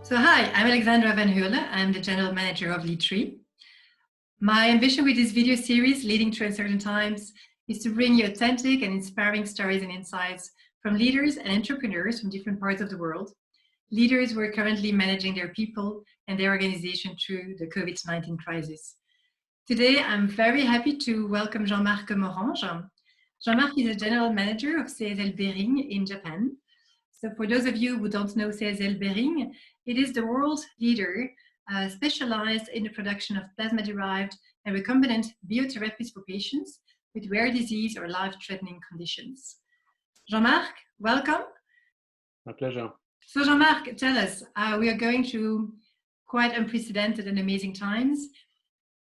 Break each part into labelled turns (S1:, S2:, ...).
S1: So hi, I'm Alexandra Van Heulen. I'm the General Manager of Lead3. My ambition with this video series, Leading Through Uncertain Times, is to bring you authentic and inspiring stories and insights from leaders and entrepreneurs from different parts of the world. Leaders who are currently managing their people and their organization through the COVID-19 crisis. Today, I'm very happy to welcome Jean-Marc Morange. Jean-Marc is a General Manager of CSL Behring in Japan. So for those of you who don't know CSL Behring, it is the world leader specialized in the production of plasma-derived and recombinant biotherapies for patients with rare disease or life-threatening conditions. Jean-Marc, welcome.
S2: My pleasure.
S1: So Jean-Marc, tell us, we are going through quite unprecedented and amazing times.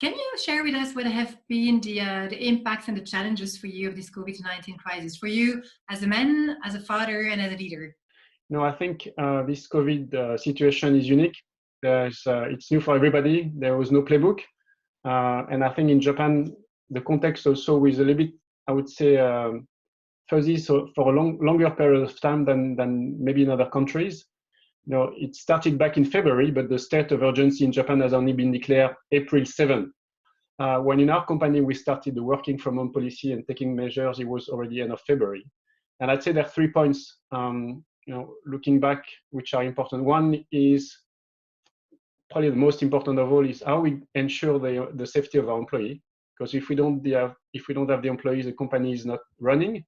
S1: Can you share with us what have been the impacts and the challenges for you of this COVID-19 crisis, for you as a man, as a father, and as a leader?
S2: No, I think this COVID situation is unique. It's new for everybody. There was no playbook. And I think in Japan, the context also is a little bit, I would say, fuzzy so for a longer period of time than maybe in other countries. You know, it started back in February, but the state of urgency in Japan has only been declared April 7. When in our company, we started the working from home policy and taking measures, it was already end of February. And I'd say there are 3 points, looking back, which are important. One is probably the most important of all is how we ensure the safety of our employee. Because if we don't have the employees, the company is not running,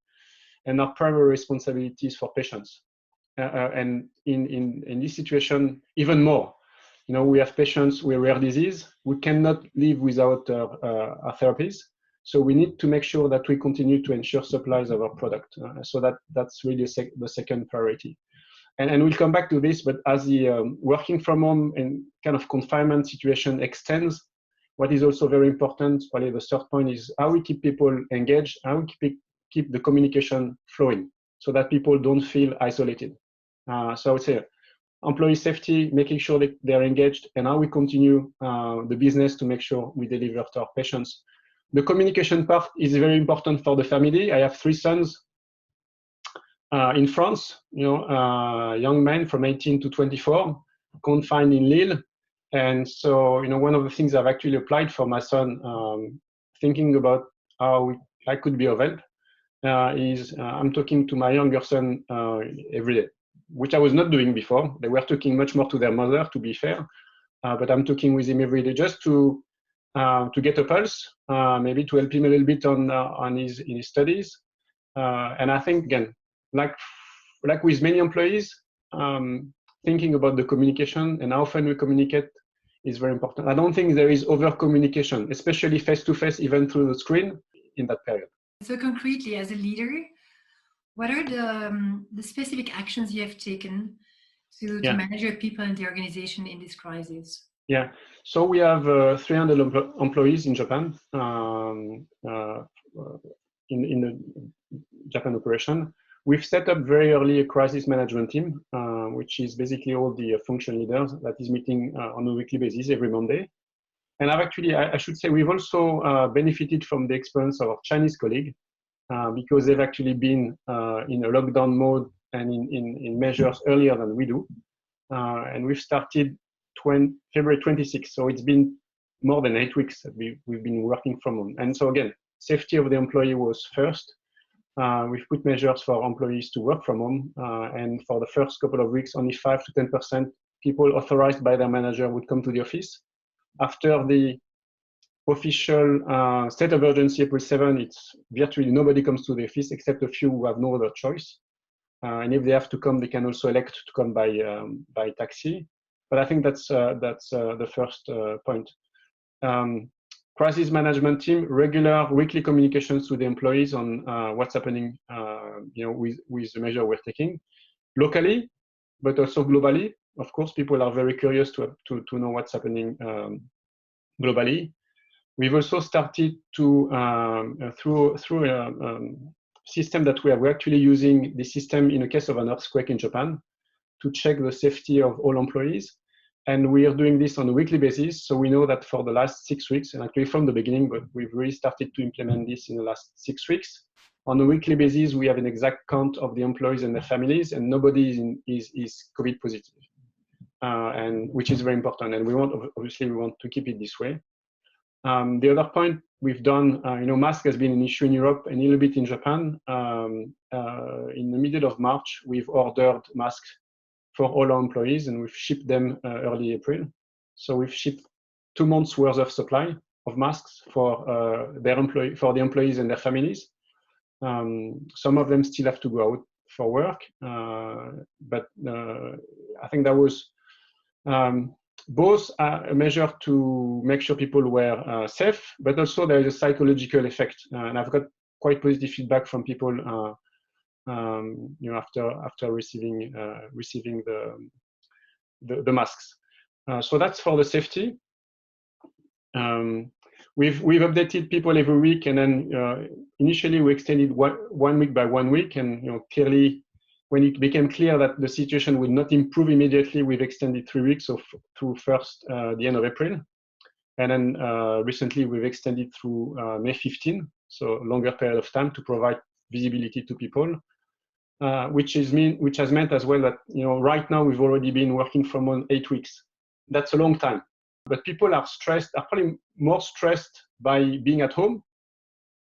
S2: and our primary responsibility is for patients. And in this situation, even more. You know, we have patients with rare disease. We cannot live without our therapies. So we need to make sure that we continue to ensure supplies of our product. So that's really the second priority. And we'll come back to this, but as the working from home and kind of confinement situation extends, what is also very important, probably the third point, is how we keep people engaged, how we keep the communication flowing so that people don't feel isolated. So I would say employee safety, making sure that they're engaged, and how we continue the business to make sure we deliver to our patients. The communication part is very important for the family. I have 3 sons in France, young men from 18 to 24, confined in Lille. And so, one of the things I've actually applied for my son, thinking about how I could be of help, is I'm talking to my younger son every day, which I was not doing before. They were talking much more to their mother, to be fair, but I'm talking with him every day just to get a pulse, maybe to help him a little bit in his studies. And I think, again, like with many employees, thinking about the communication and how often we communicate is very important. I don't think there is over communication, especially face-to-face, even through the screen, in that period.
S1: So concretely, as a leader, what are the specific actions you have taken to manage your people and the organization in this crisis?
S2: Yeah, so we have 300 employees in Japan, in the Japan operation. We've set up very early a crisis management team, which is basically all the function leaders that is meeting on a weekly basis every Monday. And I should say, we've also benefited from the experience of our Chinese colleague, because they've actually been in a lockdown mode and in measures earlier than we do. And we've started February 26th, so it's been more than 8 weeks that we've been working from home. And so again, safety of the employee was first. We've put measures for employees to work from home, and for the first couple of weeks, only 5 to 10% people authorized by their manager would come to the office. After the official state of urgency, April 7, it's virtually nobody comes to the office except a few who have no other choice. And if they have to come, they can also elect to come by taxi. But I think that's the first point. Crisis management team, regular weekly communications to the employees on what's happening, with the measure we're taking locally, but also globally. Of course, people are very curious to know what's happening globally. We've also started to through a system that we're actually using the system in a case of an earthquake in Japan to check the safety of all employees. And we are doing this on a weekly basis. So we know that for the last 6 weeks, and actually from the beginning, but we've really started to implement this in the last 6 weeks. On a weekly basis, we have an exact count of the employees and their families, and nobody is COVID positive. and which is very important. And we want to keep it this way. The other point we've done, mask has been an issue in Europe and a little bit in Japan. In the middle of March, we've ordered masks for all our employees, and we've shipped them early April. So we've shipped 2 months worth of supply of masks for the employees and their families. Some of them still have to go out for work, but I think that was both a measure to make sure people were safe, but also there is a psychological effect, and I've got quite positive feedback from people, after receiving the masks. So that's for the safety. We've updated people every week, and then initially we extended 1 week by 1 week, and clearly, when it became clear that the situation would not improve immediately, we've extended 3 weeks, so through first the end of April. And then recently we've extended through May 15, so a longer period of time to provide visibility to people, which has meant as well that right now we've already been working from home 8 weeks. That's a long time. But people are probably more stressed by being at home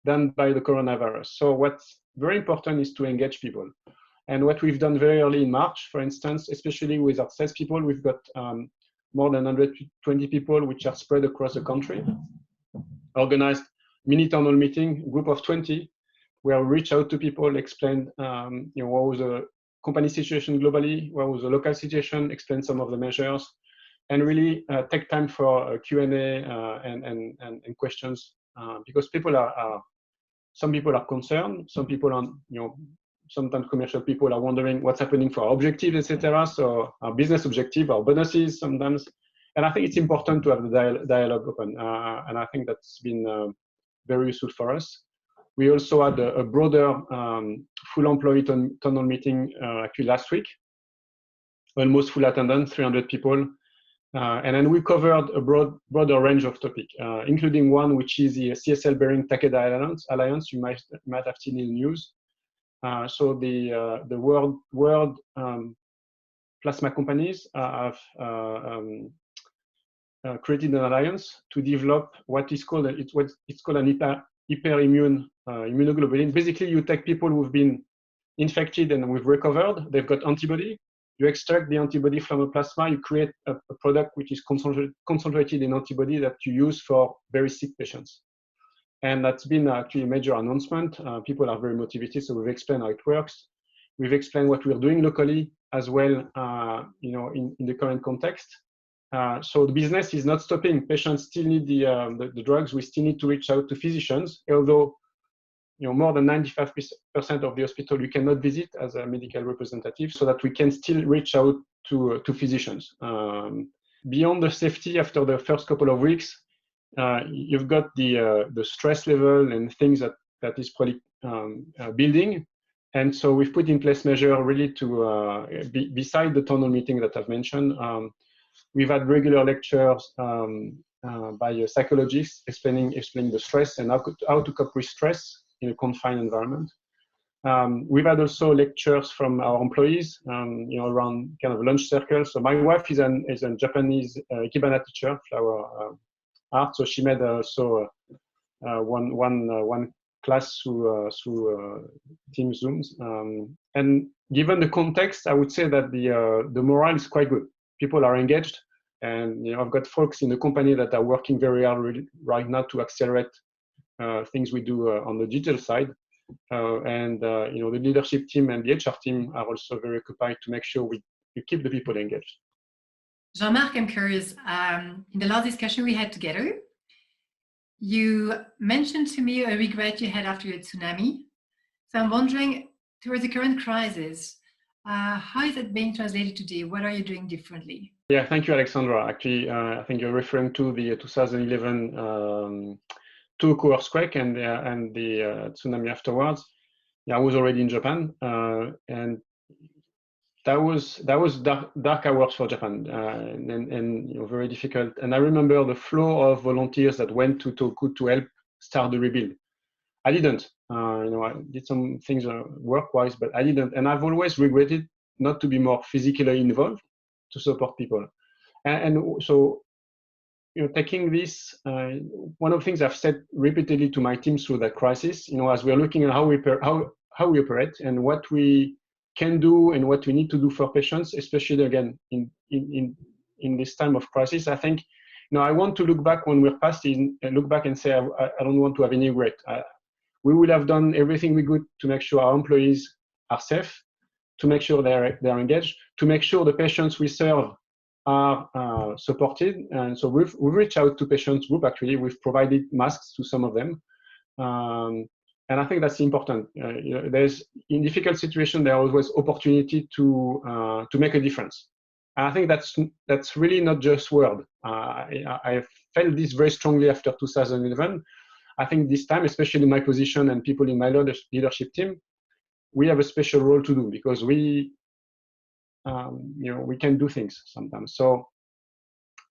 S2: than by the coronavirus. So what's very important is to engage people. And what we've done very early in March, for instance, especially with our salespeople, we've got more than 120 people which are spread across the country, organized mini town hall meeting, group of 20, where we reach out to people, explain what was the company situation globally, what was the local situation, explain some of the measures, and really take time for Q&A and questions, because some people are concerned, some people are, sometimes commercial people are wondering what's happening for our objectives, etc. So our business objective, our bonuses sometimes, and I think it's important to have the dialogue open, and I think that's been very useful for us. We also had a broader full employee town hall meeting actually last week, almost full attendance, 300 people. And then we covered a broader range of topics, including one which is the CSL Behring Takeda Alliance. You might have seen in the news. So the world plasma companies have created an alliance to develop what is called an hyperimmune immunoglobulin. Basically, you take people who've been infected and we've recovered. They've got antibody. You extract the antibody from the plasma, you create a product which is concentrated in antibody that you use for very sick patients. And that's been actually a major announcement. People are very motivated, so we've explained how it works. We've explained what we're doing locally as well, in the current context. So the business is not stopping. Patients still need the drugs. We still need to reach out to physicians, although more than 95% of the hospital you cannot visit as a medical representative, so that we can still reach out to physicians. Beyond the safety, after the first couple of weeks, you've got the stress level and things that is probably building. And so we've put in place measures really to, beside the town hall meeting that I've mentioned, we've had regular lectures by psychologists explaining the stress and how to cope with stress in a confined environment. We've had also lectures from our employees, around kind of lunch circles. So my wife is a Japanese ikebana teacher, flower art. So she made also one class through Team Zooms. And given the context, I would say that the morale is quite good. People are engaged, and I've got folks in the company that are working very hard right now to accelerate things we do on the digital side, and the leadership team and the HR team are also very occupied to make sure we keep the people engaged.
S1: Jean-Marc, I'm curious, in the last discussion we had together, you mentioned to me a regret you had after a tsunami. So I'm wondering, towards the current crisis, how is it being translated today? What are you doing differently?
S2: Yeah, thank you, Alexandra. Actually, I think you're referring to the 2011 Tohoku earthquake and the tsunami afterwards. Yeah, I was already in Japan, and that was dark hours for Japan, and very difficult. And I remember the flow of volunteers that went to Tohoku to help start the rebuild. I didn't. I did some things work-wise, but I didn't. And I've always regretted not to be more physically involved. to support people. And so, taking this, one of the things I've said repeatedly to my team through that crisis, as we're looking at how we operate and what we can do and what we need to do for patients, especially again in this time of crisis, I think, I want to look back when we're past it and look back and say, I don't want to have any regret. We will have done everything we could to make sure our employees are safe, to make sure they're engaged, to make sure the patients we serve are supported. And so we've reached out to patients group, actually. We've provided masks to some of them. And I think that's important. There's, in difficult situations, there are always opportunity to make a difference. And I think that's really not just word. I felt this very strongly after 2011. I think this time, especially in my position and people in my leadership team, we have a special role to do because we can do things sometimes. So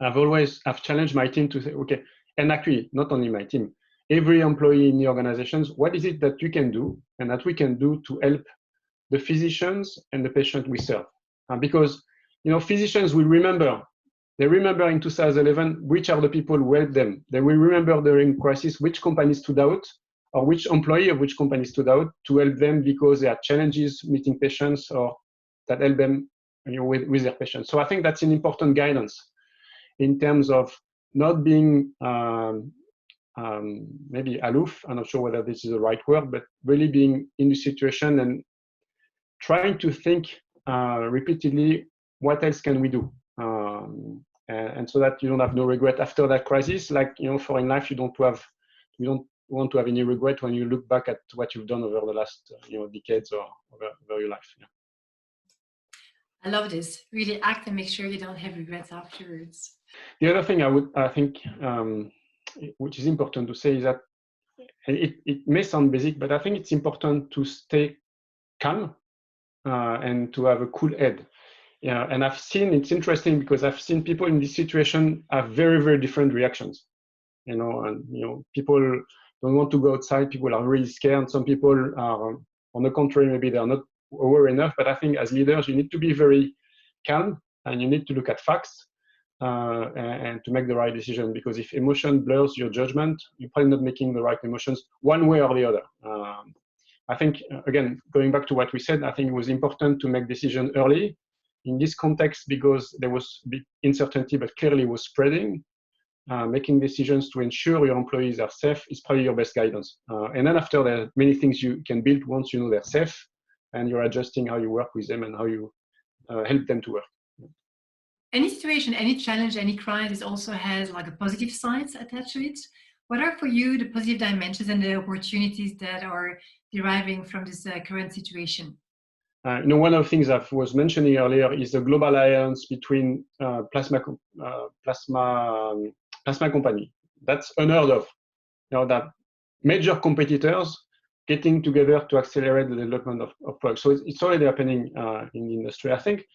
S2: I've challenged my team to say, okay, and actually not only my team, every employee in the organizations, what is it that you can do and that we can do to help the physicians and the patient we serve? Because physicians will remember. They remember in 2011 which are the people who helped them. They will remember during crisis which companies stood out or which employee of which company stood out to help them because they had challenges meeting patients or that help them with their patients. So I think that's an important guidance in terms of not being maybe aloof. I'm not sure whether this is the right word, but really being in the situation and trying to think repeatedly, what else can we do? And so that you don't have no regret after that crisis. Like, for in life, you don't want to have any regret when you look back at what you've done over the last, decades or over your life. Yeah.
S1: I love this. Really act and make sure you don't have regrets afterwards.
S2: The other thing I think, which is important to say is that it may sound basic, but I think it's important to stay calm and to have a cool head. Yeah, and it's interesting because I've seen people in this situation have very, very different reactions. People don't want to go outside. People are really scared. Some people are, on the contrary, maybe they're not aware enough. But I think as leaders, you need to be very calm and you need to look at facts and to make the right decision. Because if emotion blurs your judgment, you're probably not making the right emotions one way or the other. I think, again, going back to what we said, I think it was important to make decisions early in this context because there was big uncertainty, but clearly was spreading. Making decisions to ensure your employees are safe is probably your best guidance. And then after, there are many things you can build once you know they're safe and you're adjusting how you work with them and how you help them to work.
S1: Any situation, any challenge, any crisis also has like a positive side attached to it. What are for you the positive dimensions and the opportunities that are deriving from this current situation?
S2: One of the things I was mentioning earlier is the global alliance between plasma company. That's unheard of. That major competitors getting together to accelerate the development of products. So it's already happening in the industry. I think,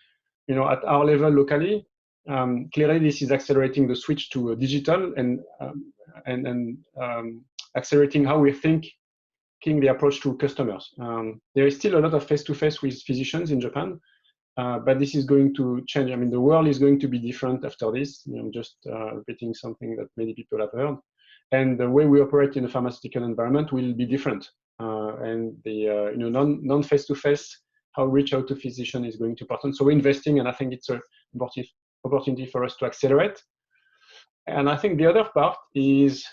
S2: at our level locally, clearly this is accelerating the switch to digital and accelerating how we think the approach to customers. There is still a lot of face-to-face with physicians in Japan, but this is going to change. I mean, the world is going to be different after this. I'm just repeating something that many people have heard. And the way we operate in a pharmaceutical environment will be different. And the non-face-to-face, how we reach out to physicians is going to be important. So we're investing, and I think it's an important opportunity for us to accelerate. And I think the other part is,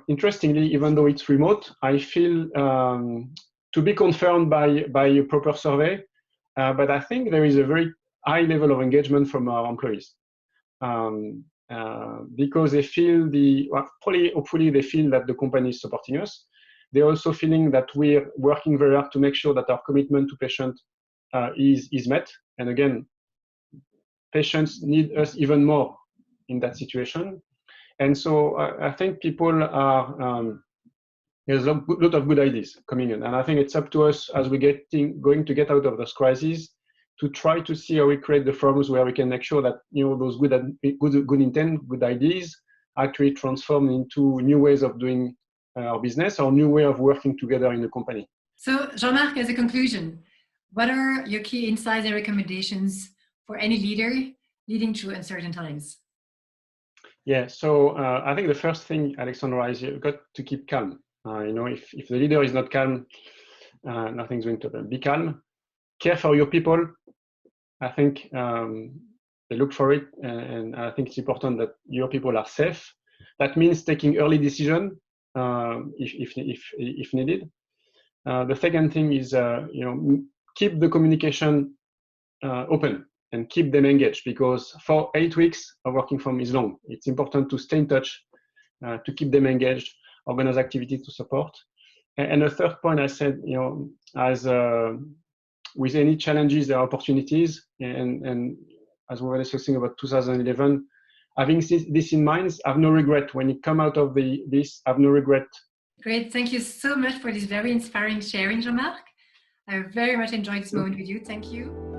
S2: interestingly, even though it's remote, I feel to be confirmed by a proper survey, but I think there is a very high level of engagement from our employees because they feel hopefully they feel that the company is supporting us. They're also feeling that we're working very hard to make sure that our commitment to patients is met. And again, patients need us even more in that situation. And so I think people are, there's a lot of good ideas coming in. And I think it's up to us as we're going to get out of this crisis to try to see how we create the forums where we can make sure that, those good intent, good ideas actually transform into new ways of doing our business or new way of working together in the company.
S1: So Jean-Marc, as a conclusion, what are your key insights and recommendations for any leader leading through uncertain times?
S2: Yeah, so I think the first thing, Alexandra, is you've got to keep calm. If the leader is not calm, nothing's going to happen. Be calm, care for your people. I think they look for it, and I think it's important that your people are safe. That means taking early decision if needed. The second thing is keep the communication open and keep them engaged, because for 8 weeks of working from home is long. It's important to stay in touch, to keep them engaged, organize activities to support. And the third point I said, as with any challenges, there are opportunities. And as we were discussing about 2011, having this in mind, have no regret. When you come out of this, have no regret.
S1: Great. Thank you so much for this very inspiring sharing, Jean-Marc. I very much enjoyed this moment with you. Thank you.